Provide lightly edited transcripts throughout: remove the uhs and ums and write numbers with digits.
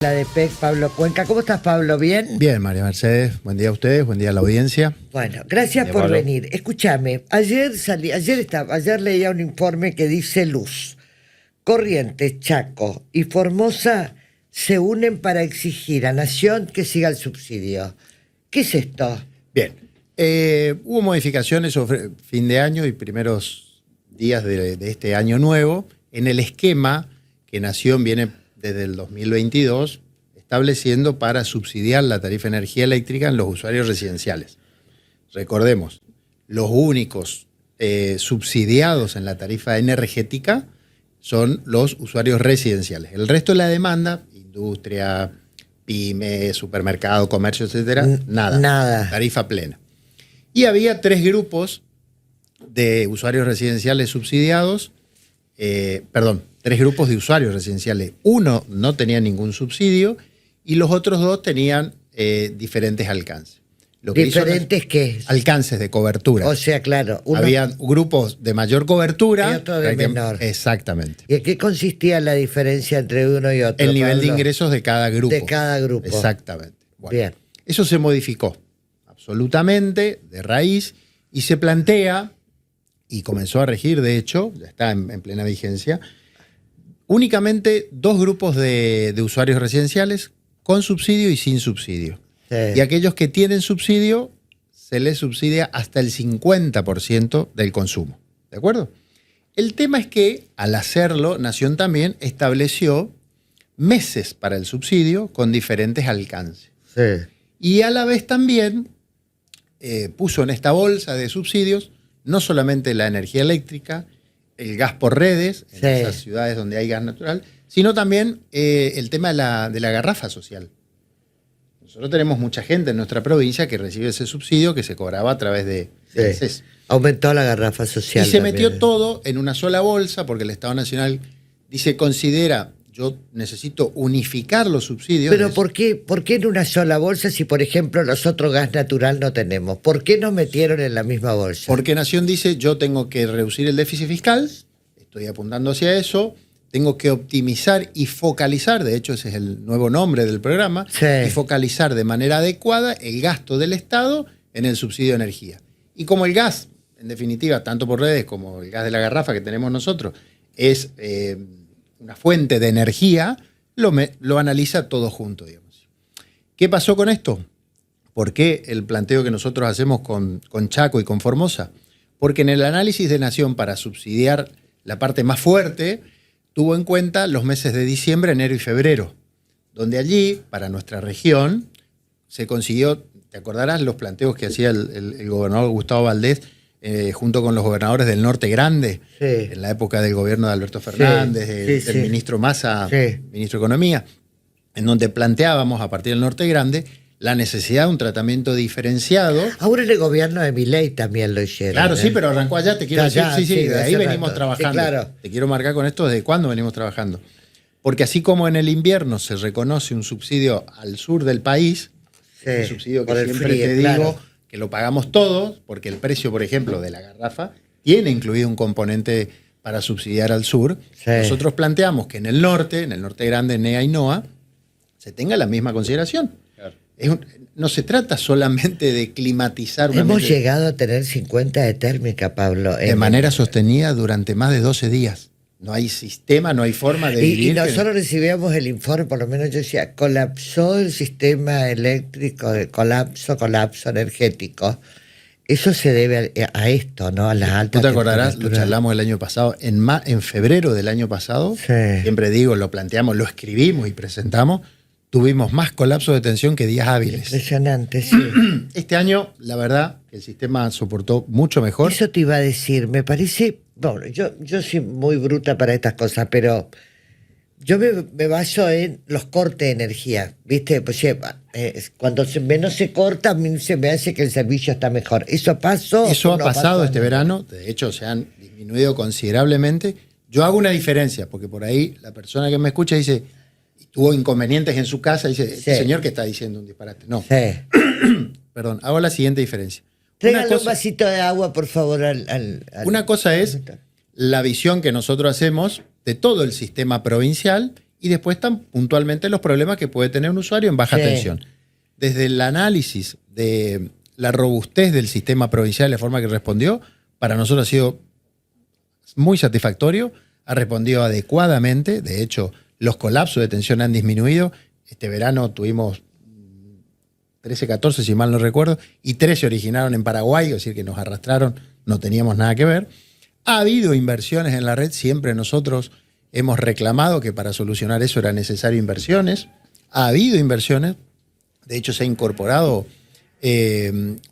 La de PEC, Pablo Cuenca. ¿Cómo estás, Pablo? ¿Bien? Bien, María Mercedes. Buen día a ustedes, buen día a la audiencia. Bueno, gracias por venir. Escúchame, ayer leía un informe que dice Luz, Corrientes, Chaco y Formosa se unen para exigir a Nación que siga el subsidio. ¿Qué es esto? Bien, hubo modificaciones sobre fin de año y primeros días de este año nuevo en el esquema que Nación viene desde el 2022 estableciendo para subsidiar la tarifa de energía eléctrica en los usuarios residenciales. Recordemos, los únicos subsidiados en la tarifa energética son los usuarios residenciales. El resto de la demanda, industria, pyme, supermercado, comercio, etcétera, nada. Tarifa plena. Y había tres grupos de usuarios residenciales subsidiados, tres grupos de usuarios residenciales. Uno no tenía ningún subsidio y los otros dos tenían diferentes alcances. ¿Diferentes qué? Alcances de cobertura. O sea, claro. Había grupos de mayor cobertura. Y otro de menor. Exactamente. ¿Y en qué consistía la diferencia entre uno y otro? El nivel de ingresos de cada grupo. De cada grupo. Exactamente. Bueno, bien. Eso se modificó absolutamente de raíz y se plantea, y comenzó a regir, de hecho, ya está en plena vigencia, únicamente dos grupos de usuarios residenciales con subsidio y sin subsidio. Sí. Y aquellos que tienen subsidio, se les subsidia hasta el 50% del consumo. ¿De acuerdo? El tema es que, al hacerlo, Nación también estableció meses para el subsidio con diferentes alcances. Sí. Y a la vez también puso en esta bolsa de subsidios no solamente la energía eléctrica, el gas por redes, en esas ciudades donde hay gas natural, sino también el tema de la garrafa social. Nosotros tenemos mucha gente en nuestra provincia que recibe ese subsidio que se cobraba a través de CES. Aumentó la garrafa social. Y se también metió todo en una sola bolsa porque el Estado Nacional considera, yo necesito unificar los subsidios. Pero ¿por qué en una sola bolsa si, por ejemplo, nosotros gas natural no tenemos? ¿Por qué nos metieron en la misma bolsa? Porque Nación dice, yo tengo que reducir el déficit fiscal, estoy apuntando hacia eso, tengo que optimizar y focalizar, de hecho ese es el nuevo nombre del programa, y focalizar de manera adecuada el gasto del Estado en el subsidio de energía. Y como el gas, en definitiva, tanto por redes como el gas de la garrafa que tenemos nosotros, es una fuente de energía, lo analiza todo junto, digamos. ¿Qué pasó con esto? ¿Por qué el planteo que nosotros hacemos con Chaco y con Formosa? Porque en el análisis de Nación para subsidiar la parte más fuerte, tuvo en cuenta los meses de diciembre, enero y febrero, donde allí, para nuestra región, se consiguió, te acordarás, los planteos que hacía el gobernador Gustavo Valdés junto con los gobernadores del Norte Grande, en la época del gobierno de Alberto Fernández, del ministro Massa, ministro de Economía, en donde planteábamos a partir del Norte Grande la necesidad de un tratamiento diferenciado. Ahora en el gobierno de Milei también lo hicieron. Claro, sí, pero arrancó allá, te quiero decir, de ahí venimos trabajando. Sí, claro. Te quiero marcar con esto desde cuándo venimos trabajando. Porque así como en el invierno se reconoce un subsidio al sur del país, el subsidio que siempre te digo que lo pagamos todos, porque el precio, por ejemplo, de la garrafa tiene incluido un componente para subsidiar al sur. Nosotros planteamos que en el norte grande, NEA y NOA, se tenga la misma consideración. No se trata solamente de climatizar. Hemos llegado a tener 50 de térmica, Pablo. De manera sostenida durante más de 12 días. No hay sistema, no hay forma de vivir. Y nosotros recibíamos el informe, por lo menos yo decía, colapsó el sistema eléctrico, colapso energético. Eso se debe a esto, ¿no? A las altas temperaturas. ¿Tú te acordarás? Lo charlamos el año pasado, en febrero del año pasado, siempre digo, lo planteamos, lo escribimos y presentamos. Tuvimos más colapso de tensión que días hábiles. Impresionante, sí. Este año, la verdad, el sistema soportó mucho mejor. Eso te iba a decir, me parece... Bueno, yo soy muy bruta para estas cosas, pero yo me baso en los cortes de energía, ¿viste? Pues, cuando menos se corta, a mí se me hace que el servicio está mejor. ¿Eso pasó? Eso ha pasado este verano, de hecho se han disminuido considerablemente. Yo hago una diferencia, porque por ahí la persona que me escucha dice... tuvo inconvenientes en su casa, dice, este señor que está diciendo un disparate. No. Perdón, hago la siguiente diferencia. Tráigale un vasito de agua, por favor, Una cosa es la visión que nosotros hacemos de todo el sistema provincial y después están puntualmente los problemas que puede tener un usuario en baja tensión. Desde el análisis de la robustez del sistema provincial, la forma que respondió, para nosotros ha sido muy satisfactorio, ha respondido adecuadamente. De hecho, los colapsos de tensión han disminuido. Este verano tuvimos 13, 14, si mal no recuerdo, y 13 se originaron en Paraguay, es decir, que nos arrastraron, no teníamos nada que ver. Ha habido inversiones en la red, siempre nosotros hemos reclamado que para solucionar eso era necesario inversiones. Ha habido inversiones, de hecho se ha incorporado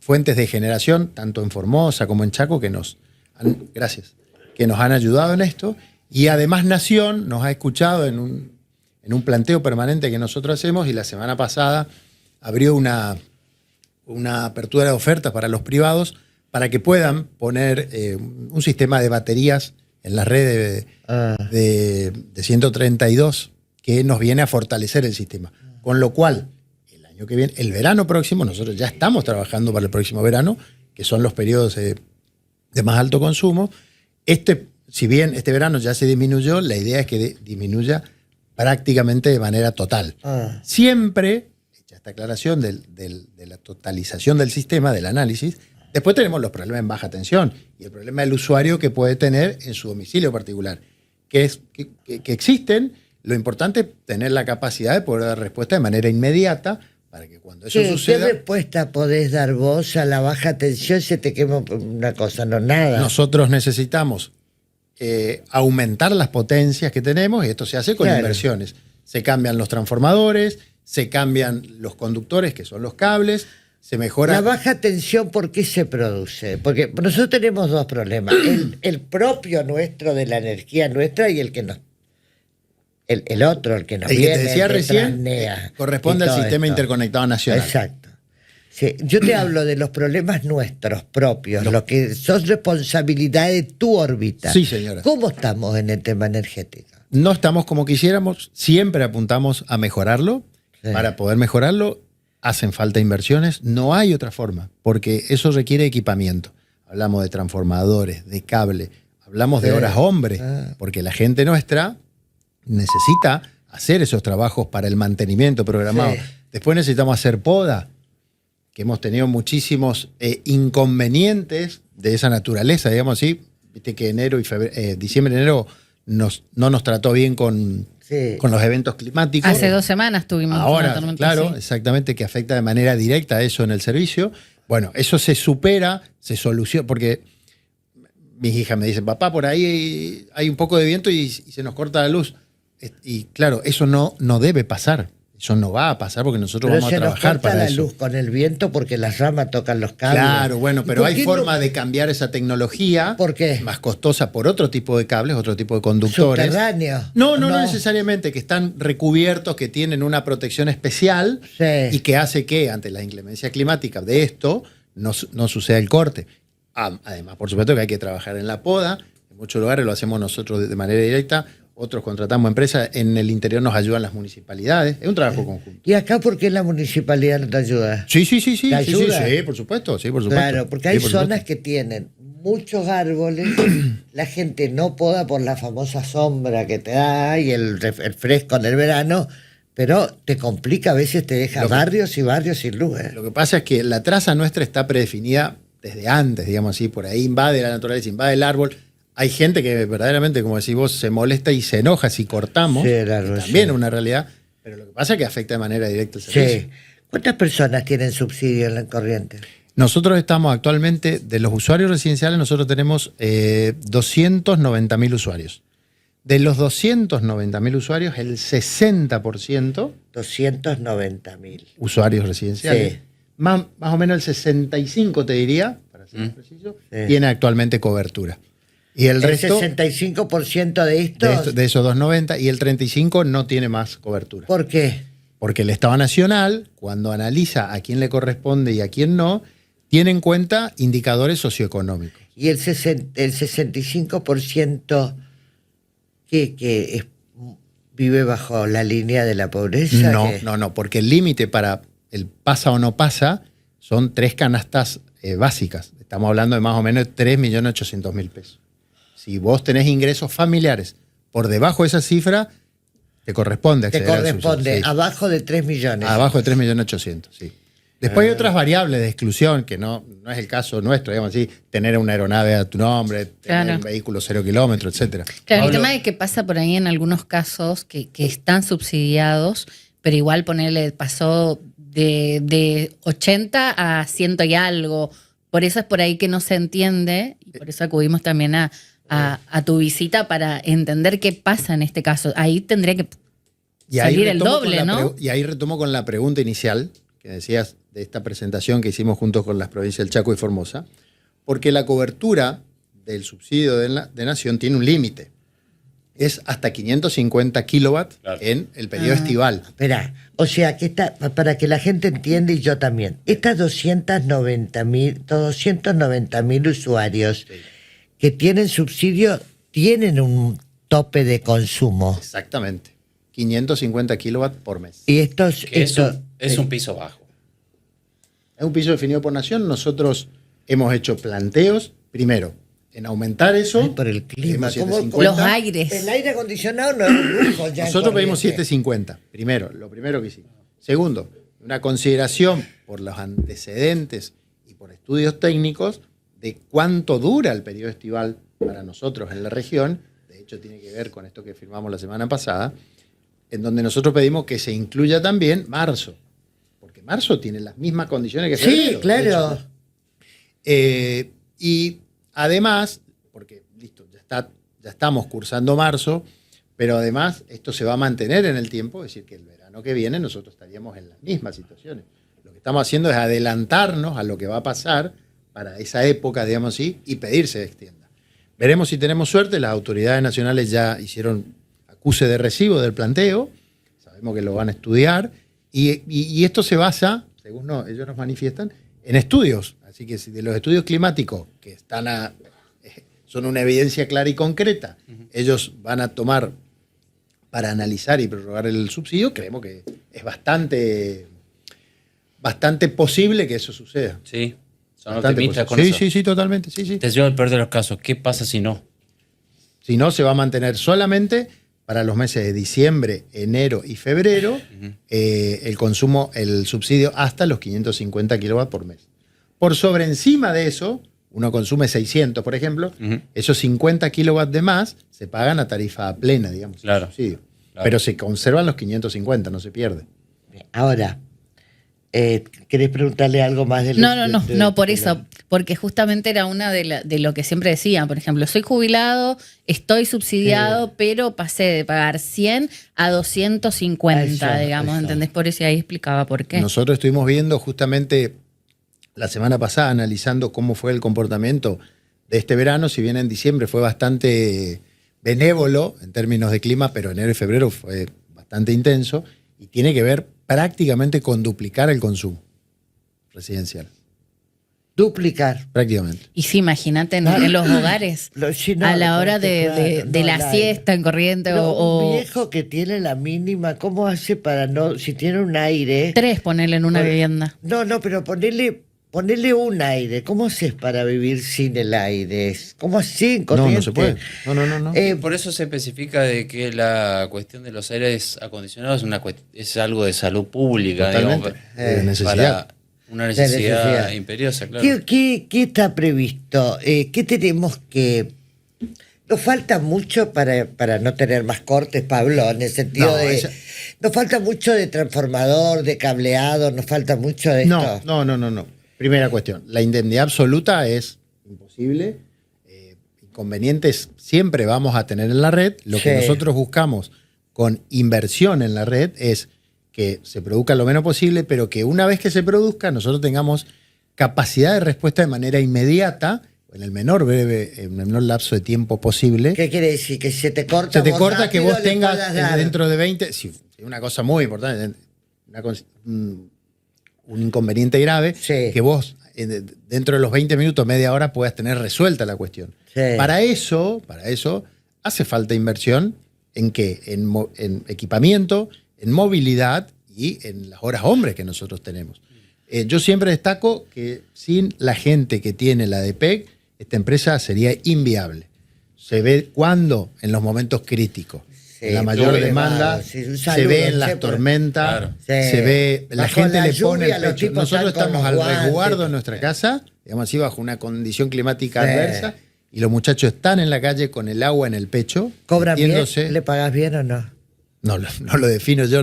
fuentes de generación, tanto en Formosa como en Chaco, que nos han ayudado en esto. Y además Nación nos ha escuchado en un planteo permanente que nosotros hacemos, y la semana pasada abrió una apertura de ofertas para los privados para que puedan poner un sistema de baterías en la red de 132 que nos viene a fortalecer el sistema. Con lo cual, el año que viene, el verano próximo, nosotros ya estamos trabajando para el próximo verano, que son los periodos de más alto consumo. Si bien este verano ya se disminuyó, la idea es que disminuya prácticamente de manera total. Siempre, hecha esta aclaración de la totalización del sistema, del análisis, después tenemos los problemas en baja tensión y el problema del usuario que puede tener en su domicilio particular, que existen. Lo importante es tener la capacidad de poder dar respuesta de manera inmediata para que cuando eso suceda... ¿Qué respuesta podés dar vos a la baja tensión? Se te quema una cosa, no nada. Nosotros necesitamos aumentar las potencias que tenemos, y esto se hace con inversiones. Se cambian los transformadores, se cambian los conductores, que son los cables, se mejora... La baja tensión, ¿por qué se produce? Porque nosotros tenemos dos problemas. El propio nuestro, de la energía nuestra, y el que nos... El otro, el que nos viene, que te decía recién, transnea, corresponde al sistema interconectado nacional. Exacto. Sí, yo te hablo de los problemas nuestros propios, lo que son responsabilidad de tu órbita. Sí, señora. ¿Cómo estamos en el tema energético? No estamos como quisiéramos, siempre apuntamos a mejorarlo. Para poder mejorarlo hacen falta inversiones, no hay otra forma, porque eso requiere equipamiento. Hablamos de transformadores, de cable, hablamos de horas hombre, porque la gente nuestra necesita hacer esos trabajos para el mantenimiento programado. Después necesitamos hacer poda, que hemos tenido muchísimos inconvenientes de esa naturaleza, digamos así. Viste que diciembre, enero no nos trató bien con los eventos climáticos. Hace 2 semanas tuvimos ahora, claro, exactamente, que afecta de manera directa eso en el servicio. Bueno, eso se supera, se soluciona, porque mis hijas me dicen, papá, por ahí hay un poco de viento y se nos corta la luz. Y claro, eso no debe pasar. Eso no va a pasar porque nosotros vamos a trabajar para eso. Se nos corta la luz con el viento porque las ramas tocan los cables. Claro, bueno, pero hay forma de cambiar esa tecnología. ¿Por qué? Más costosa por otro tipo de cables, otro tipo de conductores. ¿Subterráneos? No necesariamente, que están recubiertos, que tienen una protección especial y que hace que ante la inclemencia climática de esto no suceda el corte. Además, por supuesto que hay que trabajar en la poda. En muchos lugares lo hacemos nosotros de manera directa. Otros contratamos empresas, en el interior nos ayudan las municipalidades. Es un trabajo conjunto. ¿Y acá por qué la municipalidad no te ayuda? Sí. ¿Te ayuda? Sí, por supuesto. Claro, porque hay zonas que tienen muchos árboles, la gente no poda por la famosa sombra que te da y el fresco en el verano, pero te complica, a veces te deja barrios y barrios sin luz. Lo que pasa es que la traza nuestra está predefinida desde antes, digamos así, por ahí invade la naturaleza, invade el árbol. Hay gente que verdaderamente, como decís vos, se molesta y se enoja si cortamos. También es una realidad, pero lo que pasa es que afecta de manera directa el servicio. Sí. ¿Cuántas personas tienen subsidio en la corriente? Nosotros estamos actualmente, de los usuarios residenciales, nosotros tenemos 290.000 usuarios. De los 290.000 usuarios, el 60%... 290.000. Usuarios residenciales. Sí. Más o menos el 65%, te diría, para ser más preciso, tiene actualmente cobertura. Y el resto, 65% de estos... De esos 290, y el 35% no tiene más cobertura. ¿Por qué? Porque el Estado Nacional, cuando analiza a quién le corresponde y a quién no, tiene en cuenta indicadores socioeconómicos. ¿Y el 65% que vive bajo la línea de la pobreza? No, porque el límite para el pasa o no pasa son 3 canastas básicas. Estamos hablando de más o menos 3.800.000 pesos. Si vos tenés ingresos familiares por debajo de esa cifra, Te corresponde Te acceder al subsidio. corresponde, Sí. abajo de 3 millones. Abajo de 3.800.000, sí. Después hay otras variables de exclusión, que no es el caso nuestro, digamos así, tener una aeronave a tu nombre, tener un vehículo 0 kilómetros, etcétera. Claro, el tema es que pasa por ahí en algunos casos que están subsidiados, pero igual pasó de 80 a 100 y algo. Por eso es por ahí que no se entiende, y por eso acudimos también a tu visita para entender qué pasa en este caso. Ahí tendría que salir el doble, ¿no? Y ahí retomo con la pregunta inicial, que decías de esta presentación que hicimos juntos con las provincias del Chaco y Formosa, porque la cobertura del subsidio de Nación tiene un límite. Es hasta 550 kilowatts en el periodo estival. Espera, o sea, que para que la gente entienda y yo también, estas 290.000 usuarios que tienen subsidio tienen un tope de consumo. Exactamente. 550 kilowatts por mes. Y es un piso bajo. Es un piso definido por Nación. Nosotros hemos hecho planteos, primero, en aumentar eso. Por el clima. Los aires. El aire acondicionado no es un lujo. Ya nosotros pedimos 750. Primero, lo primero que hicimos. Segundo, una consideración por los antecedentes y por estudios técnicos de cuánto dura el periodo estival para nosotros en la región. De hecho, tiene que ver con esto que firmamos la semana pasada, en donde nosotros pedimos que se incluya también marzo. Porque marzo tiene las mismas condiciones que febrero. Sí, claro. Y además, porque listo, ya estamos cursando marzo, pero además esto se va a mantener en el tiempo, es decir, que el verano que viene nosotros estaríamos en las mismas situaciones. Lo que estamos haciendo es adelantarnos a lo que va a pasar para esa época, digamos así, y pedir se extienda. Veremos si tenemos suerte. Las autoridades nacionales ya hicieron acuse de recibo del planteo, sabemos que lo van a estudiar, y esto se basa, según ellos nos manifiestan, en estudios. Así que si de los estudios climáticos que son una evidencia clara y concreta, ellos van a tomar para analizar y prorrogar el subsidio, creemos que es bastante posible que eso suceda. Sí, son Bastante optimistas con posible. eso. Sí, totalmente. Sí. Te llevo el peor de los casos. ¿Qué pasa si no? Si no, se va a mantener solamente para los meses de diciembre, enero y febrero el consumo, el subsidio hasta los 550 kilowatts por mes. Por sobre encima de eso, uno consume 600, por ejemplo, esos 50 kilowatts de más se pagan a tarifa plena, digamos. Claro. Subsidio. Claro. Pero se conservan los 550, no se pierde. Ahora, ¿querés preguntarle algo más de No, por eso, porque justamente era una de lo que siempre decía. Por ejemplo, soy jubilado, estoy subsidiado, pero pasé de pagar 100 a 250, digamos, ¿entendés? Por eso ahí explicaba por qué. Nosotros estuvimos viendo justamente la semana pasada, analizando cómo fue el comportamiento de este verano. Si bien en diciembre fue bastante benévolo en términos de clima, pero enero y febrero fue bastante intenso y tiene que ver prácticamente con duplicar el consumo residencial. Duplicar. Prácticamente. Y sí, imagínate en los hogares, a la hora de la siesta en Corrientes un viejo que tiene la mínima, ¿cómo hace para si tiene un aire? 3 ponerle en una vivienda. No, pero ponerle un aire. ¿Cómo haces para vivir sin el aire? ¿Cómo así en Corrientes? No se puede. No. Por eso se especifica de que la cuestión de los aires acondicionados es algo de salud pública. Totalmente. Digamos, Necesidad. Una necesidad imperiosa, claro. ¿Qué está previsto? ¿Qué tenemos que...? Nos falta mucho para no tener más cortes, Pablo, en el sentido nos falta mucho de transformador, de cableado, nos falta mucho de esto. No. Primera cuestión, la indemnidad absoluta es imposible. Inconvenientes siempre vamos a tener en la red. Lo que nosotros buscamos con inversión en la red es que se produzca lo menos posible, pero que una vez que se produzca nosotros tengamos capacidad de respuesta de manera inmediata, en el menor lapso de tiempo posible. ¿Qué quiere decir? ¿Que se te corta? Se te corta, que vos tengas dentro de 20... Sí, una cosa muy importante, un inconveniente grave, que vos dentro de los 20 minutos, media hora, puedas tener resuelta la cuestión. Sí. Para eso hace falta inversión en qué, en equipamiento, en movilidad y en las horas hombres que nosotros tenemos. Yo siempre destaco que sin la gente que tiene la DPEC, esta empresa sería inviable. Se ve cuándo, en los momentos críticos. sí, la mayor muy demanda, elevado, sí, un se saludo, ve en las siempre. tormentas, Claro. se ve, la Bajo gente la le pone lluvia, el los pecho. tipos Nosotros están con estamos los al resguardo guantes. en nuestra casa, digamos así, bajo una condición climática Sí. adversa, y los muchachos están en la calle con el agua en el pecho. ¿Cobran bien? metiéndose. ¿Le pagas bien o no? No lo defino yo,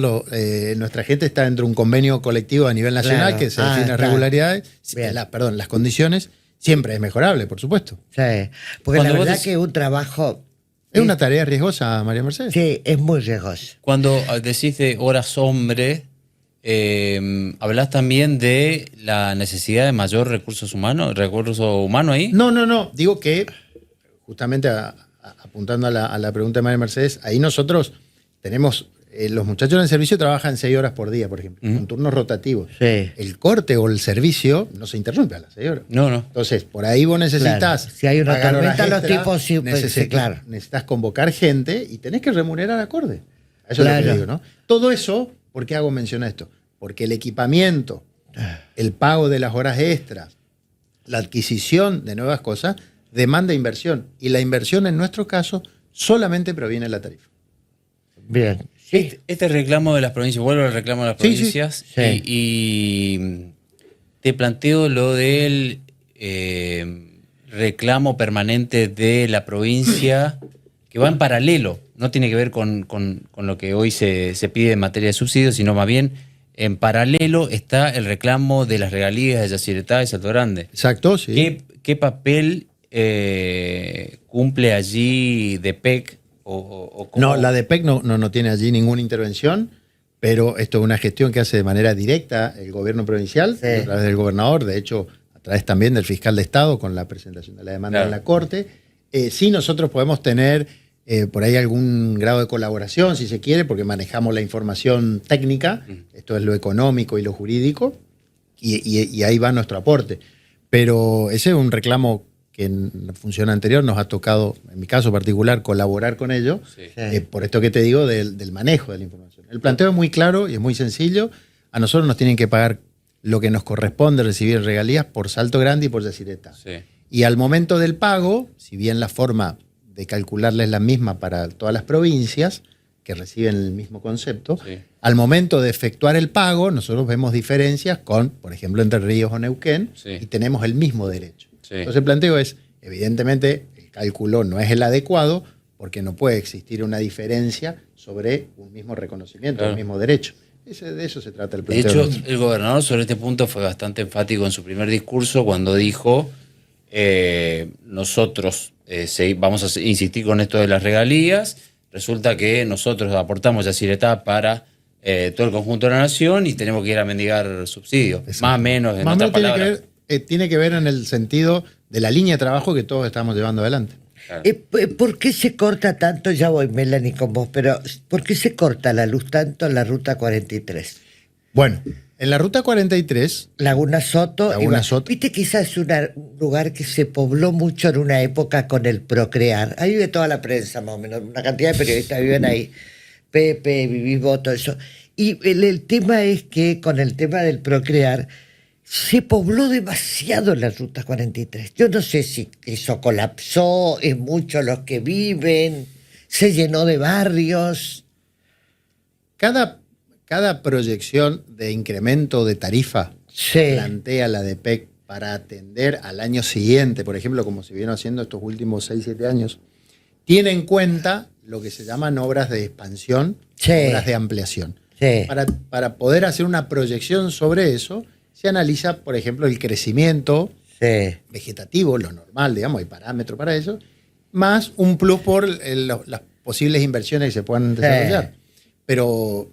nuestra gente está dentro de un convenio colectivo a nivel nacional Claro. que se define Claro. regularidades, Bien. las condiciones, siempre es mejorable, por supuesto. Sí, porque Cuando la vos verdad dec- que un trabajo... Es una tarea riesgosa, María Mercedes. Sí, es muy riesgoso. Cuando decís de horas hombre, ¿hablás también de la necesidad de mayor recurso humano ahí? No. Digo que, justamente apuntando a la pregunta de María Mercedes, ahí nosotros tenemos, los muchachos en el servicio trabajan 6 horas por día, por ejemplo, con turnos rotativos. Sí. El corte o el servicio no se interrumpe a las 6 horas. No. Entonces, por ahí vos necesitas. Claro. Si hay una pagar horas tormenta, los extra, tipos sí, pues, sí, claro. Necesitas convocar gente y tenés que remunerar acorde. Eso es lo Claro. que digo, ¿no? Todo eso, ¿por qué hago mención a esto? Porque el equipamiento, el pago de las horas extras, la adquisición de nuevas cosas, demanda inversión. Y la inversión, en nuestro caso, solamente proviene de la tarifa. Bien. Sí. Este reclamo de las provincias, vuelvo al reclamo de las Sí, sí. provincias, Sí. y te planteo lo del reclamo permanente de la provincia, que va en paralelo, no tiene que ver con lo que hoy se pide en materia de subsidios, sino más bien en paralelo está el reclamo de las regalías de Yacyretá y Salto Grande. Exacto, sí. ¿Qué papel cumple allí DEPEC? O cómo? No, la DEPEC no tiene allí ninguna intervención, pero esto es una gestión que hace de manera directa el gobierno provincial, Sí. a través del gobernador, de hecho, a través también del fiscal de Estado, con la presentación de la demanda Claro. en la Corte. Sí, nosotros podemos tener por ahí algún grado de colaboración, si se quiere, porque manejamos la información técnica, esto es lo económico y lo jurídico, y ahí va nuestro aporte. Pero ese es un reclamo que en la función anterior nos ha tocado, en mi caso particular, colaborar con ello, Sí. por esto que te digo del manejo de la información. El planteo es muy claro y es muy sencillo. A nosotros nos tienen que pagar lo que nos corresponde recibir regalías por Salto Grande y por Yacyretá. Sí. Y al momento del pago, si bien la forma de calcularla es la misma para todas las provincias que reciben el mismo concepto, Sí. al momento de efectuar el pago, nosotros vemos diferencias con, por ejemplo, Entre Ríos o Neuquén, Sí. y tenemos el mismo derecho. Sí. Entonces el planteo es, evidentemente, el cálculo no es el adecuado porque no puede existir una diferencia sobre un mismo reconocimiento, Claro. un mismo derecho. De eso se trata el De planteo. hecho, nuestro. el gobernador sobre este punto fue bastante enfático en su primer discurso cuando dijo, nosotros vamos a insistir con esto de las regalías, resulta que nosotros aportamos Yacyretá para todo el conjunto de la nación y tenemos que ir a mendigar subsidios, Exacto. más o menos, en Más o otras menos palabras. tiene que ver en el sentido de la línea de trabajo que todos estamos llevando adelante. Claro. ¿Por qué se corta tanto? Ya voy, Melanie, con vos, pero ¿por qué se corta la luz tanto en la Ruta 43? Bueno, en la Ruta 43, Laguna Soto. Laguna Soto. Viste que esa es un lugar que se pobló mucho en una época con el Procrear. Ahí vive toda la prensa, más o menos. Una cantidad de periodistas viven ahí. Pepe, Vivís vos, todo eso. Y el tema es que con el tema del Procrear se pobló demasiado la Ruta 43. Yo no sé si eso colapsó, es mucho los que viven, se llenó de barrios. cada proyección de incremento de tarifa Sí. plantea la DEPEC para atender al año siguiente, por ejemplo, como se vieron haciendo estos últimos 6-7 años, tiene en cuenta lo que se llaman obras de expansión, Sí. obras de ampliación. Sí. Para poder hacer una proyección sobre eso, se analiza, por ejemplo, el crecimiento Sí. vegetativo, lo normal, digamos, hay parámetros para eso, más un plus por las posibles inversiones que se puedan desarrollar. Pero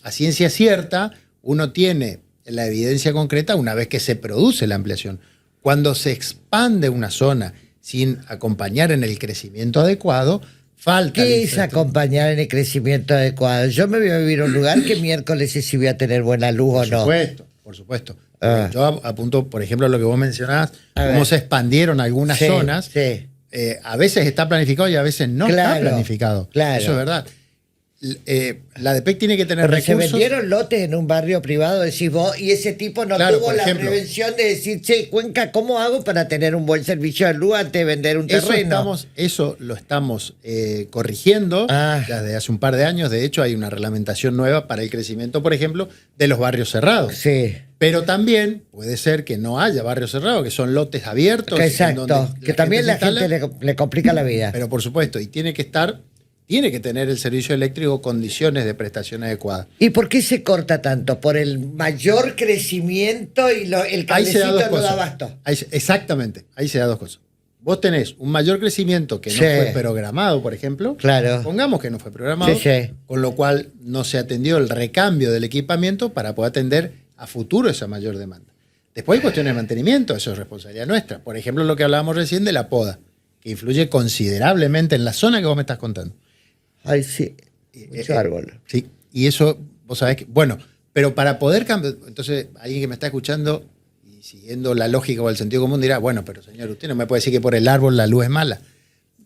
a ciencia cierta, uno tiene la evidencia concreta una vez que se produce la ampliación. Cuando se expande una zona sin acompañar en el crecimiento adecuado, falta... ¿Qué es acompañar en el crecimiento adecuado? Yo me voy a vivir a un lugar que miércoles sí voy a tener buena luz o no. Por supuesto. Ah. Yo apunto, por ejemplo, a lo que vos mencionabas, A cómo ver. se expandieron algunas Sí, zonas. sí. A veces está planificado y a veces no Claro, está planificado. claro. Eso es verdad. La ADPEC tiene que tener Pero recursos. se vendieron lotes en un barrio privado, decís vos, y ese tipo no Claro, tuvo por la ejemplo. prevención de decir, che, Cuenca, ¿cómo hago para tener un buen servicio de luz antes de vender un terreno? Eso lo estamos corrigiendo desde hace un par de años. De hecho, hay una reglamentación nueva para el crecimiento, por ejemplo, de los barrios cerrados. Sí. Pero también puede ser que no haya barrios cerrados, que son lotes abiertos. Exacto, que también la gente le complica la vida. Pero por supuesto, y tiene que tener el servicio eléctrico condiciones de prestación adecuadas. ¿Y por qué se corta tanto? ¿Por el mayor crecimiento y el cablecito no da abasto? Exactamente, ahí se da dos cosas. Vos tenés un mayor crecimiento que no fue programado, por ejemplo. Claro. Pongamos que no fue programado, con lo cual no se atendió el recambio del equipamiento para poder atender a futuro esa mayor demanda. Después hay cuestiones de mantenimiento, eso es responsabilidad nuestra. Por ejemplo, lo que hablábamos recién de la poda, que influye considerablemente en la zona que vos me estás contando. Ay, sí, mucho árbol. Sí, y eso, vos sabés que, bueno, pero para poder cambiar, entonces alguien que me está escuchando y siguiendo la lógica o el sentido común dirá, bueno, pero señor, usted no me puede decir que por el árbol la luz es mala.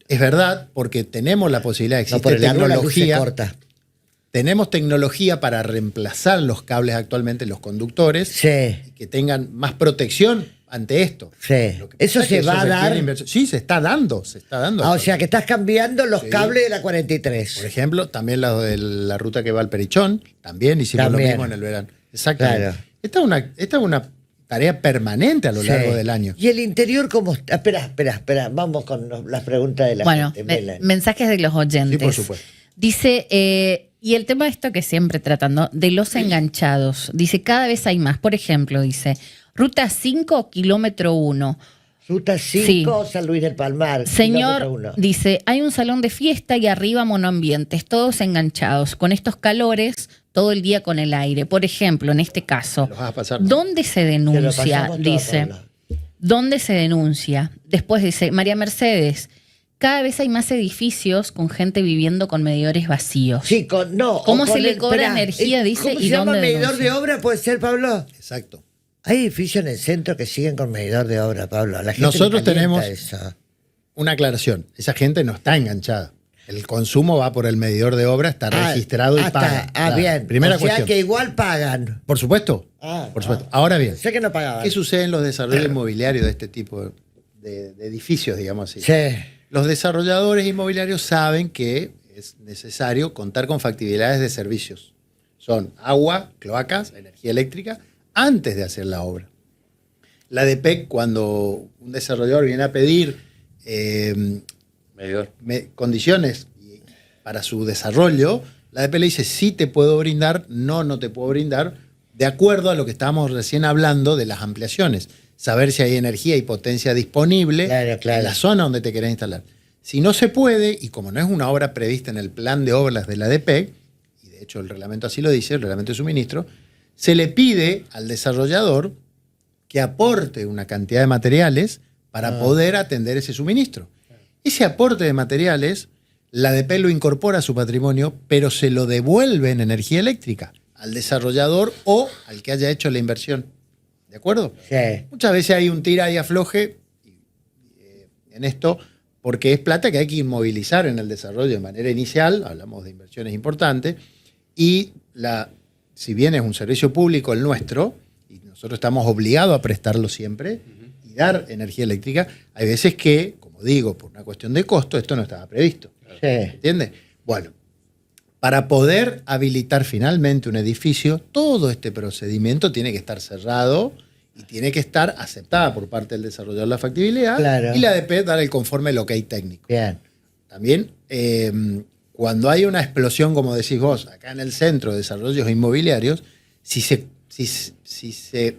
Es verdad, porque tenemos la posibilidad, existe tecnología. Tenemos tecnología para reemplazar los cables actualmente, los conductores, que tengan más protección ante esto. Sí. ¿Eso se va a dar? Sí, se está dando. O sea, que estás cambiando los cables de la 43. Por ejemplo, también la de la ruta que va al Perichón, también hicimos lo mismo en el verano. Exactamente. Claro. Esta es una tarea permanente a lo largo del año. ¿Y el interior cómo está? Espera. Vamos con las preguntas de la gente. Bueno, mensajes de los oyentes. Sí, por supuesto. Dice... y el tema de esto que siempre tratando, de los enganchados. Dice, cada vez hay más. Por ejemplo, dice, ruta 5, kilómetro 1. Ruta 5, San Luis del Palmar. Señor, dice, hay un salón de fiesta y arriba monoambientes, todos enganchados. Con estos calores, todo el día con el aire. Por ejemplo, en este caso, ¿dónde se denuncia? Dice, ¿dónde se denuncia? Después dice, María Mercedes, cada vez hay más edificios con gente viviendo con medidores vacíos. Sí, ¿Cómo se le cobra energía, dice? ¿Cómo se llama medidor de obra? ¿Puede ser, Pablo? Exacto. Hay edificios en el centro que siguen con medidor de obra, Pablo. A la gente nosotros tenemos una aclaración. Esa gente no está enganchada. El consumo va por el medidor de obra, está registrado y paga. Bien. Primera cuestión. O sea que igual pagan. Por supuesto. Por supuesto. Ahora bien. Sé que no pagaban. ¿Qué sucede en los desarrollos inmobiliarios de este tipo de edificios, digamos así? Sí. Los desarrolladores inmobiliarios saben que es necesario contar con factibilidades de servicios. Son agua, cloacas, energía eléctrica, antes de hacer la obra. La ADPEC, cuando un desarrollador viene a pedir condiciones para su desarrollo, la ADPEC le dice, sí te puedo brindar, no te puedo brindar, de acuerdo a lo que estábamos recién hablando de las ampliaciones. Saber si hay energía y potencia disponible en la zona donde te querés instalar. Si no se puede, y como no es una obra prevista en el plan de obras de la ADPEC, y de hecho el reglamento así lo dice, el reglamento de suministro, se le pide al desarrollador que aporte una cantidad de materiales para poder atender ese suministro. Ese aporte de materiales, la ADPEC lo incorpora a su patrimonio, pero se lo devuelve en energía eléctrica al desarrollador o al que haya hecho la inversión. ¿De acuerdo? Sí. Muchas veces hay un tira y afloje en esto porque es plata que hay que inmovilizar en el desarrollo de manera inicial, hablamos de inversiones importantes, y si bien es un servicio público el nuestro, y nosotros estamos obligados a prestarlo siempre y dar energía eléctrica, hay veces que, como digo, por una cuestión de costo, esto no estaba previsto. Sí. ¿Entiendes? Bueno, para poder habilitar finalmente un edificio, todo este procedimiento tiene que estar cerrado y tiene que estar aceptada por parte del desarrollador la factibilidad y la ADP dar el conforme ok técnico. Bien. También, cuando hay una explosión, como decís vos, acá en el centro de desarrollos inmobiliarios, si se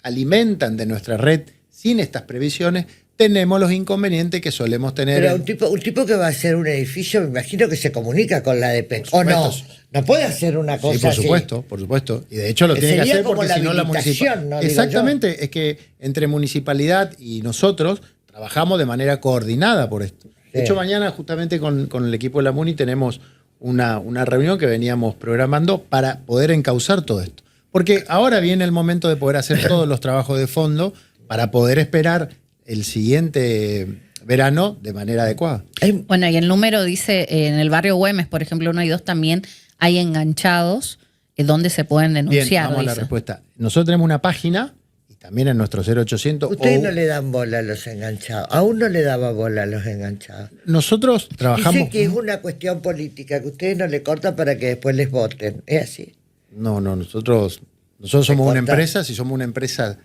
alimentan de nuestra red sin estas previsiones, tenemos los inconvenientes que solemos tener. Pero un tipo que va a hacer un edificio, me imagino que se comunica con la ADP. ¿O no? No puede hacer una cosa así. Sí, por supuesto. Y de hecho lo tiene que hacer porque si no la municipalidad. ¿no? Exactamente, es que entre municipalidad y nosotros trabajamos de manera coordinada por esto. De hecho, mañana justamente con el equipo de la MUNI tenemos una reunión que veníamos programando para poder encauzar todo esto. Porque ahora viene el momento de poder hacer todos los trabajos de fondo para poder esperar el siguiente verano de manera adecuada. Bueno, y el número dice, en el barrio Güemes, por ejemplo, 1 y 2 también hay enganchados donde se pueden denunciar. Bien, vamos a la respuesta. Nosotros tenemos una página y también en nuestro 0800... Ustedes no le dan bola a los enganchados. Aún no le daba bola a los enganchados. Nosotros trabajamos... Dice que es una cuestión política, que ustedes no le cortan para que después les voten. ¿Es así? No, nosotros somos una empresa, si somos una empresa...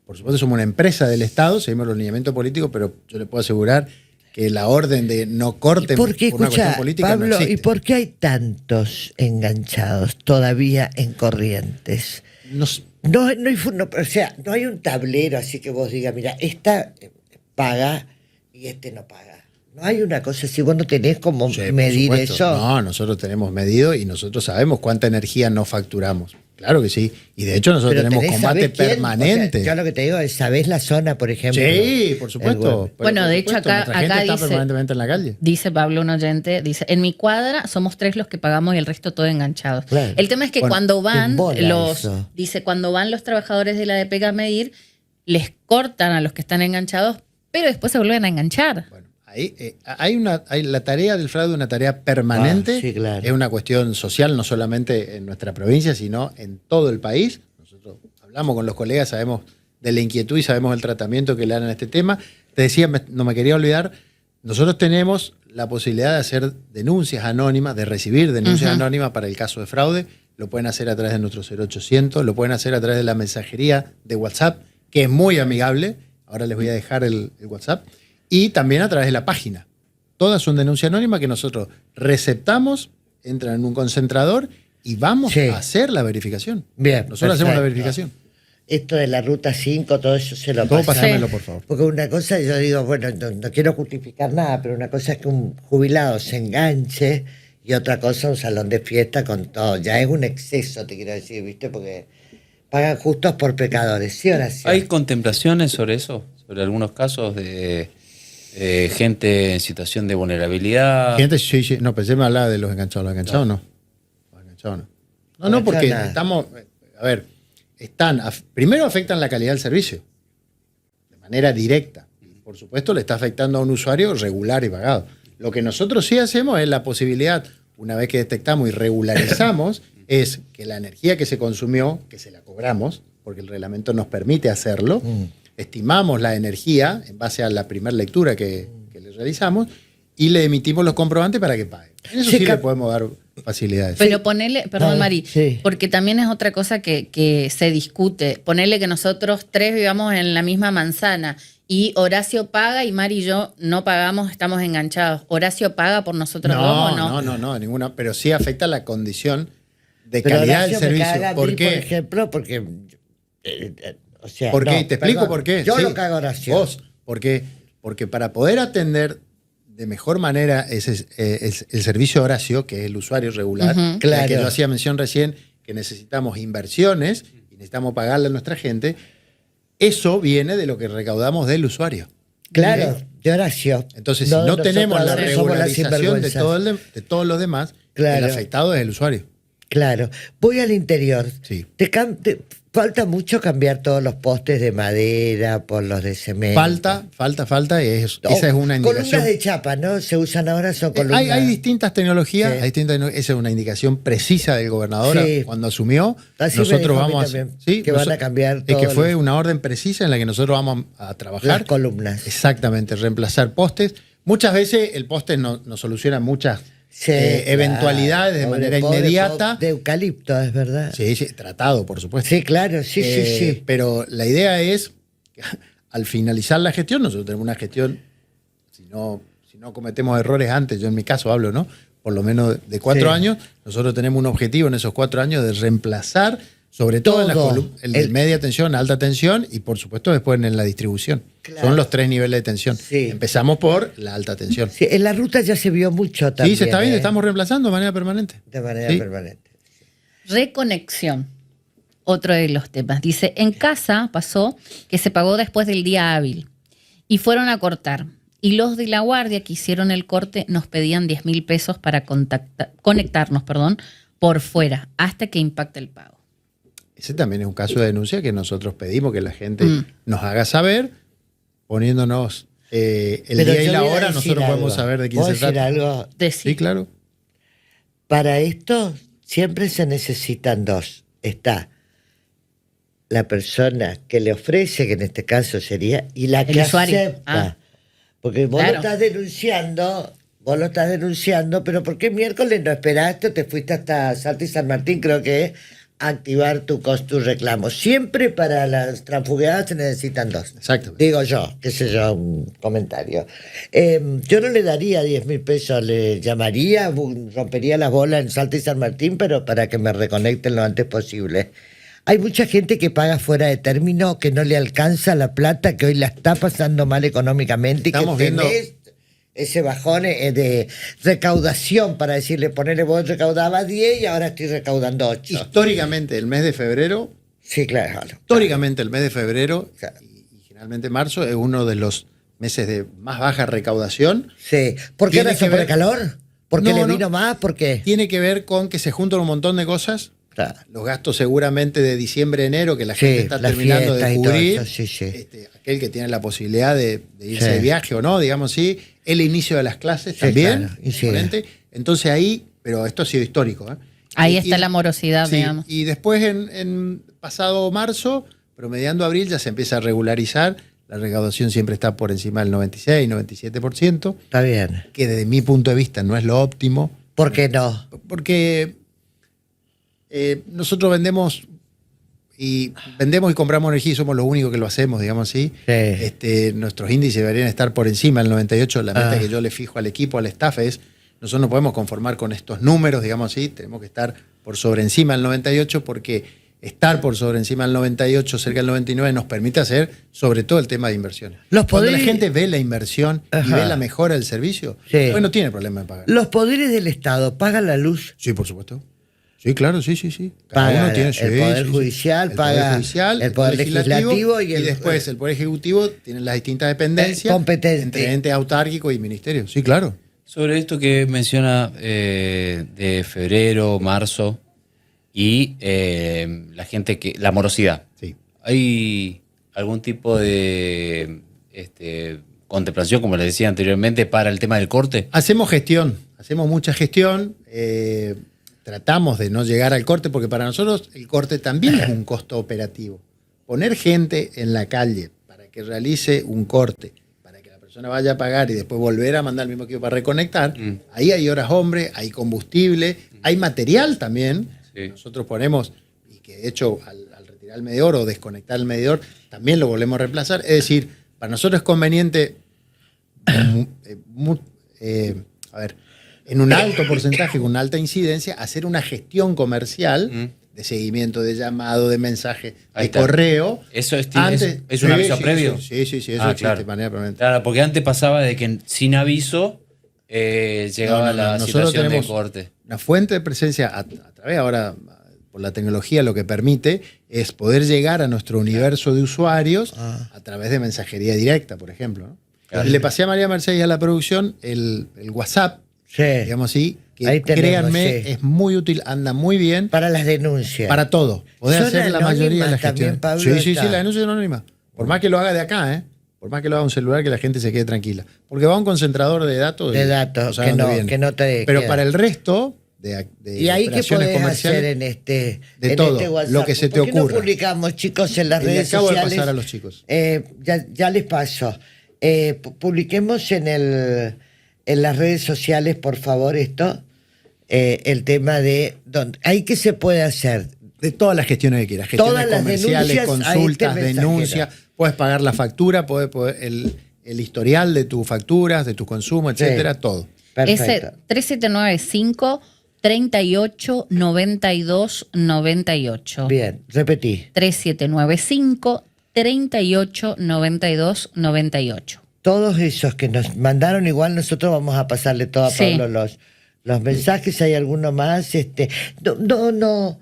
Por supuesto somos una empresa del Estado, seguimos los lineamientos políticos, pero yo le puedo asegurar que la orden de no corte por una cuestión política Pablo, no existe. ¿y por qué hay tantos enganchados todavía en Corrientes? No hay un tablero así que vos digas, mira, esta paga y este no paga. No hay una cosa así, vos no tenés como medir eso. No, nosotros tenemos medido y nosotros sabemos cuánta energía no facturamos. Claro que sí. Y de hecho nosotros tenemos combate permanente. O sea, yo lo que te digo es, ¿sabés la zona, por ejemplo? Sí, por supuesto. Bueno, de hecho acá está dice, permanentemente en la calle. Dice Pablo, un oyente, dice, en mi cuadra somos 3 los que pagamos y el resto todo enganchado. Claro. El tema es que cuando van eso. cuando van los trabajadores de la DPK a medir, les cortan a los que están enganchados, pero después se vuelven a enganchar. Bueno, hay la tarea del fraude, una tarea permanente. Sí, claro. Es una cuestión social, no solamente en nuestra provincia, sino en todo el país. Nosotros hablamos con los colegas, sabemos de la inquietud y sabemos el tratamiento que le dan a este tema. Te decía, no me quería olvidar, nosotros tenemos la posibilidad de hacer denuncias anónimas, de recibir denuncias anónimas para el caso de fraude. Lo pueden hacer a través de nuestro 0800, lo pueden hacer a través de la mensajería de WhatsApp, que es muy amigable. Ahora les voy a dejar el WhatsApp. Y también a través de la página. Todas son denuncias anónimas que nosotros receptamos, entran en un concentrador y vamos a hacer la verificación. Bien, nosotros hacemos la verificación. Esto de la ruta 5, todo eso se lo Todo pasa. pásamelo, por favor. Porque una cosa, yo digo, bueno, no quiero justificar nada, pero una cosa es que un jubilado se enganche y otra cosa un salón de fiesta con todo. Ya es un exceso, te quiero decir, ¿viste? Porque pagan justos por pecadores. ¿Sí o no? ¿Hay contemplaciones sobre eso? Sobre algunos casos de gente en situación de vulnerabilidad. Gente, sí. No, pensé me hablaba de los enganchados. Los enganchados no. Los enganchados no. No, porque estamos. A ver, primero afectan la calidad del servicio. De manera directa. Por supuesto, le está afectando a un usuario regular y pagado. Lo que nosotros sí hacemos es la posibilidad, una vez que detectamos y regularizamos, es que la energía que se consumió, que se la cobramos, porque el reglamento nos permite hacerlo. Estimamos la energía en base a la primera lectura que le realizamos y le emitimos los comprobantes para que pague. En eso sí le podemos dar facilidades. Pero ponele, perdón Mari, porque también es otra cosa que se discute. Ponele que nosotros 3 vivamos en la misma manzana y Horacio paga y Mari y yo no pagamos, estamos enganchados. ¿Horacio paga por nosotros dos o no? No, ninguna. Pero sí afecta la condición de calidad del servicio. ¿Por qué? Por ejemplo, porque... O sea, ¿por qué? Te explico por qué. Yo lo cago Horacio. Vos, porque para poder atender de mejor manera el servicio Horacio, que es el usuario regular, claro. que yo hacía mención recién, que necesitamos inversiones y necesitamos pagarle a nuestra gente, eso viene de lo que recaudamos del usuario. Claro, de Horacio. Entonces, si no tenemos la regularización de todos los demás, el afectado es el usuario. Claro. Voy al interior. Sí. Falta mucho cambiar todos los postes de madera por los de cemento. Falta. Esa es una indicación. Columnas de chapa, ¿no? Se usan ahora, son columnas. Hay distintas tecnologías. Esa es una indicación precisa del gobernador cuando asumió. Así nosotros vamos que van a cambiar todo. Es que fue una orden precisa en la que nosotros vamos a trabajar. Las columnas. Exactamente, reemplazar postes. Muchas veces el poste no soluciona muchas eventualidades de manera inmediata. De eucalipto, es verdad. Sí, tratado, por supuesto. Sí, claro, sí. Pero la idea es, al finalizar la gestión, nosotros tenemos una gestión, si no cometemos errores antes, yo en mi caso hablo, ¿no? Por lo menos de 4 años, nosotros tenemos un objetivo en esos 4 años de reemplazar, sobre todo en la columna, el de media tensión, alta tensión y por supuesto después en la distribución. Claro. Son los 3 niveles de tensión. Sí. Empezamos por la alta tensión. Sí, en la ruta ya se vio mucho también. Sí, se está viendo, estamos reemplazando de manera permanente. De manera permanente. Reconexión, otro de los temas. Dice, en casa pasó que se pagó después del día hábil y fueron a cortar. Y los de la guardia que hicieron el corte nos pedían 10.000 pesos para conectarnos por fuera hasta que impacte el pago. Ese también es un caso de denuncia que nosotros pedimos que la gente nos haga saber, poniéndonos el Pero día y yo la voy a hora, decir nosotros algo. podemos saber de quién ¿Puedo se decir trata. algo? Sí, claro. Para esto siempre se necesitan dos. Está la persona que le ofrece, que en este caso sería, y la que usuario. acepta. Porque vos Claro. lo estás denunciando, pero ¿por qué miércoles no esperaste o te fuiste hasta Salta y San Martín, creo que es, a activar tu reclamo? Siempre para las transfugiadas se necesitan dos. Exactamente. Digo yo, qué sé yo, un comentario. Yo no le daría 10.000 pesos, le llamaría, rompería las bolas en Salta y San Martín, pero para que me reconecten lo antes posible. Hay mucha gente que paga fuera de término, que no le alcanza la plata, que hoy la está pasando mal económicamente y Estamos que viendo tenés ese bajón de recaudación para decirle, ponerle vos recaudaba 10 y ahora estoy recaudando 8. históricamente el mes de febrero, Sí, claro. históricamente el mes de febrero Claro. y generalmente marzo es uno de los meses de más baja recaudación. Sí. ¿Por qué Tiene razón? que ¿Por ver- el calor? ¿Porque No, le no. vino más? ¿Por qué? Tiene que ver con que se juntan un montón de cosas. Claro. Los gastos seguramente de diciembre, enero, que la Sí, gente está las terminando de fiestas y todo cubrir. eso, sí. Aquel que tiene la posibilidad de irse Sí. de viaje o no, digamos así. El inicio de las clases Sí, también. claro, y sí. componente. Entonces ahí, pero esto ha sido histórico. Ahí Y- está y- la morosidad, sí, digamos. y después en pasado marzo, promediando abril, ya se empieza a regularizar. La recaudación siempre está por encima del 96, 97%, Está bien. que desde mi punto de vista no es lo óptimo. ¿Por qué no? Porque nosotros vendemos y compramos energía y somos los únicos que lo hacemos, digamos así. Sí. Nuestros índices deberían estar por encima del 98. La meta Ah. que yo le fijo al equipo, al staff, es nosotros no podemos conformar con estos números, digamos así. Tenemos que estar por sobre encima del 98 porque estar por sobre encima del 98, cerca del 99, nos permite hacer sobre todo el tema de inversiones. Los Cuando la poderes- gente ve la inversión y Ajá. ve la mejora del servicio, Sí. pues no tiene problema de pagar. ¿Los poderes del Estado pagan la luz? Sí, por supuesto. Sí, claro, sí. Paga Tiene, el Poder Judicial, paga el Poder Legislativo y después el Poder Ejecutivo tiene las distintas dependencias competente. entre entes autárquicos y ministerios. Sí, claro. Sobre esto que menciona de febrero, marzo y la morosidad. Sí. ¿Hay algún tipo de contemplación, como les decía anteriormente, para el tema del corte? Hacemos mucha gestión. Tratamos de no llegar al corte porque para nosotros el corte también es un costo operativo. Poner gente en la calle para que realice un corte, para que la persona vaya a pagar y después volver a mandar el mismo equipo para reconectar, ahí hay horas hombre, hay combustible, hay material también. Sí. Nosotros ponemos, y que de hecho al retirar el medidor o desconectar el medidor, también lo volvemos a reemplazar. Es decir, para nosotros es conveniente, en un alto porcentaje, con una alta incidencia, hacer una gestión comercial de seguimiento, de llamado, de mensaje, Ahí de está. correo. ¿Eso es un aviso previo? Sí, eso existe claro. de manera permanente. Claro, porque antes pasaba de que sin aviso llegaba la Nosotros situación de tenemos corte. una fuente de presencia a través ahora, por la tecnología, lo que permite es poder llegar a nuestro universo de usuarios a través de mensajería directa, por ejemplo, ¿no? Claro. Y le pasé a María Mercedes y a la producción el WhatsApp, Sí. digamos así, que Ahí tenemos, créanme, sí. es muy útil, anda muy bien Para las denuncias. para todo. Podés Son hacer la mayoría de las anónimas también, gestiones. Pablo, Sí, está. la denuncia es anónima. Por más que lo haga de acá, por más que lo haga un celular, que la gente se quede tranquila. Porque va a un concentrador de datos. De datos, no sabe dónde viene. que no te Pero queda. para el resto de ¿Y ahí qué operaciones podés comerciales, hacer en de en todo, WhatsApp? lo que se te ¿Por qué ocurra? no publicamos, chicos, en las Le redes acabo de sociales? pasar a los chicos. Ya les paso. Publiquemos en las redes sociales, por favor, esto, el tema de ahí qué se puede hacer. De todas las gestiones que quieras. Gestiones Todas las comerciales, denuncias a consultas, este mensajero. denuncias. Puedes pagar la factura, el historial de tus facturas, de tus consumos, etcétera, todo. Perfecto. Ese 3795 38 92 98. Bien, repetí. 3795 38 92 98. Todos esos que nos mandaron, igual nosotros vamos a pasarle todo a Sí. Pablo los mensajes. ¿Hay alguno más? No.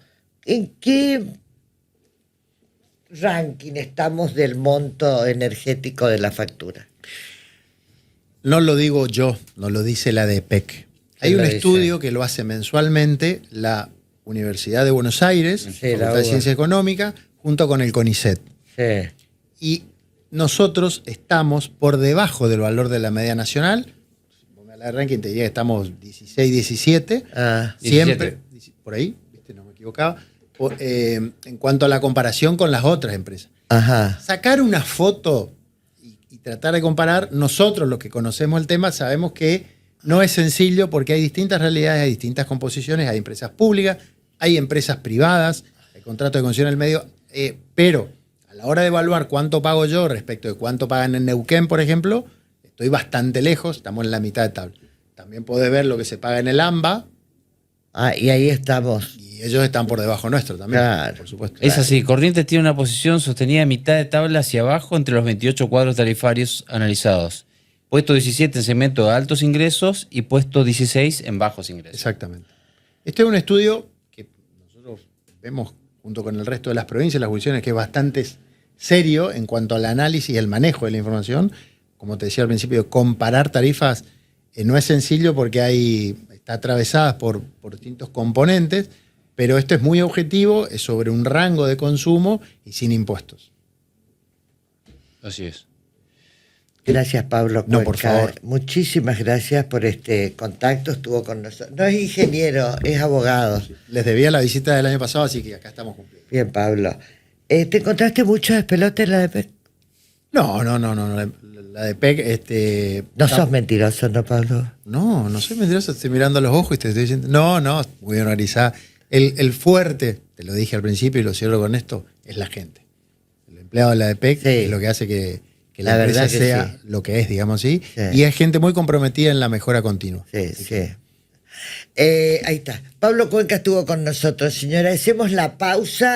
¿En qué ranking estamos del monto energético de la factura? No lo digo yo, no lo dice la DEPEC. Hay ¿Quién un lo dice? estudio que lo hace mensualmente la Universidad de Buenos Aires, Sí, la Facultad de UBA. Ciencia Económica, junto con el CONICET. Sí. Y nosotros estamos por debajo del valor de la media nacional. Si vos me hablas de ranking, te diría que estamos 16, 17. Siempre, 17. Por ahí, ¿viste? No me equivocaba. En cuanto a la comparación con las otras empresas. Ajá. Sacar una foto y tratar de comparar, nosotros los que conocemos el tema sabemos que no es sencillo porque hay distintas realidades, hay distintas composiciones, hay empresas públicas, hay empresas privadas, hay contratos de concesión en el medio, pero a la hora de evaluar cuánto pago yo respecto de cuánto pagan en Neuquén, por ejemplo, estoy bastante lejos, estamos en la mitad de tabla. También podés ver lo que se paga en el AMBA. Y ahí estamos. Y ellos están por debajo nuestro también, Claro, por supuesto. Es así, Corrientes tiene una posición sostenida a mitad de tabla hacia abajo entre los 28 cuadros tarifarios analizados. Puesto 17 en segmento de altos ingresos y puesto 16 en bajos ingresos. Exactamente. Este es un estudio que nosotros vemos junto con el resto de las provincias, las jurisdicciones, que es bastante serio en cuanto al análisis y el manejo de la información. Como te decía al principio, comparar tarifas no es sencillo porque está atravesada por distintos componentes, pero esto es muy objetivo, es sobre un rango de consumo y sin impuestos. Así es. Gracias, Pablo Cuenca. No, por favor. Muchísimas gracias por este contacto. Estuvo con nosotros. No es ingeniero, es abogado. Les debía la visita del año pasado, así que acá estamos cumpliendo. Bien, Pablo. ¿Te encontraste mucho despelote en la de PEC? No. La de PEC, No sos mentiroso, ¿no, Pablo? No soy mentiroso, estoy mirando a los ojos y te estoy diciendo. No, muy bien organizada. El fuerte, te lo dije al principio y lo cierro con esto, es la gente. El empleado de la DPEC es lo que hace que la empresa sea lo que es, digamos así. Sí. Y es gente muy comprometida en la mejora continua. Sí. Ahí está. Pablo Cuenca estuvo con nosotros, señora. Hacemos la pausa.